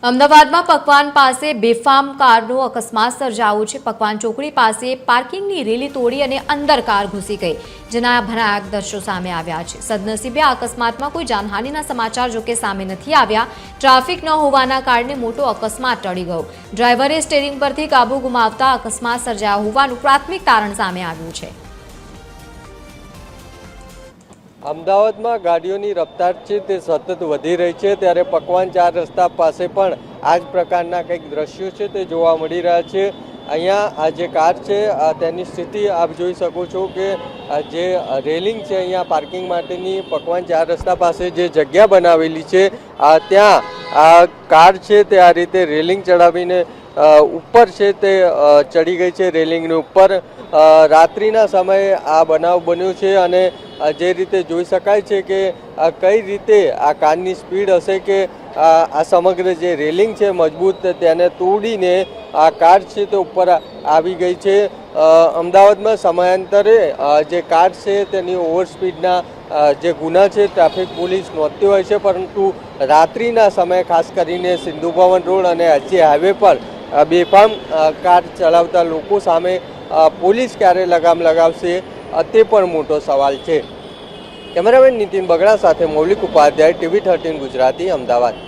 અમદાવાદમાં પકવાન પાસે બેફામ કારનો અકસ્માત સર્જાયો છે। પકવાન ચોકડી પાસે પાર્કિંગની રેલી તોડી અને અંદર કાર ઘૂસી ગઈ, જેના ભયાનક દ્રશ્યો સામે આવ્યા છે। સદનસીબે આ અકસ્માતમાં કોઈ જાનહાનિના સમાચાર જોકે સામે નથી આવ્યા। ટ્રાફિક ન હોવાના કારણે મોટો અકસ્માત ટળી ગયો। ડ્રાઈવરે સ્ટીયરિંગ પરથી કાબુ ગુમાવતા અકસ્માત સર્જાયો હોવાનું પ્રાથમિક તારણ સામે આવ્યું છે। અમદાવાદમાં ગાડીઓની રફતાર છે તે સતત વધી રહી છે, ત્યારે પકવાન 4 રસ્તા પાસે પણ આ જ પ્રકારના કંઈક દ્રશ્યો છે તે જોવા મળી રહ્યા છે। અહીંયા આ જે કાર છે તેની સ્થિતિ આપ જોઈ શકો છો કે જે રેલિંગ છે અહીંયા પાર્કિંગ માટેની પકવાન 4 રસ્તા પાસે જે જગ્યા બનાવેલી છે ત્યાં આ કાર છે તે આ રીતે રેલિંગ ચડાવીને ઉપર છે તે ચડી ગઈ છે રેલિંગની ઉપર। રાત્રિના સમયે આ બનાવ બન્યો છે અને જે રીતે જોઈ શકાય છે કે કઈ રીતે આ કારની સ્પીડ હશે કે આ સમગ્ર જે રેલિંગ છે મજબૂત તેને તોડીને આ કાર છે તે ઉપર આવી ગઈ છે। અમદાવાદમાં સમયાંતરે જે કાર છે તેની ઓવર સ્પીડના જે ગુના છે ટ્રાફિક પોલીસ નોંધતી હોય છે, પરંતુ રાત્રિના સમયે ખાસ કરીને સિંધુ ભવન રોડ અને એચજી હાઈવે પર બેફામ કાર ચલાવતા લોકો સામે પોલીસ ક્યારે લગામ લગાવશે તે પણ મોટો સવાલ છે। કેમેરામેન નીતિન બગડા સાથે મૌલિક ઉપાધ્યાય, TV 13 ગુજરાતી, અમદાવાદ।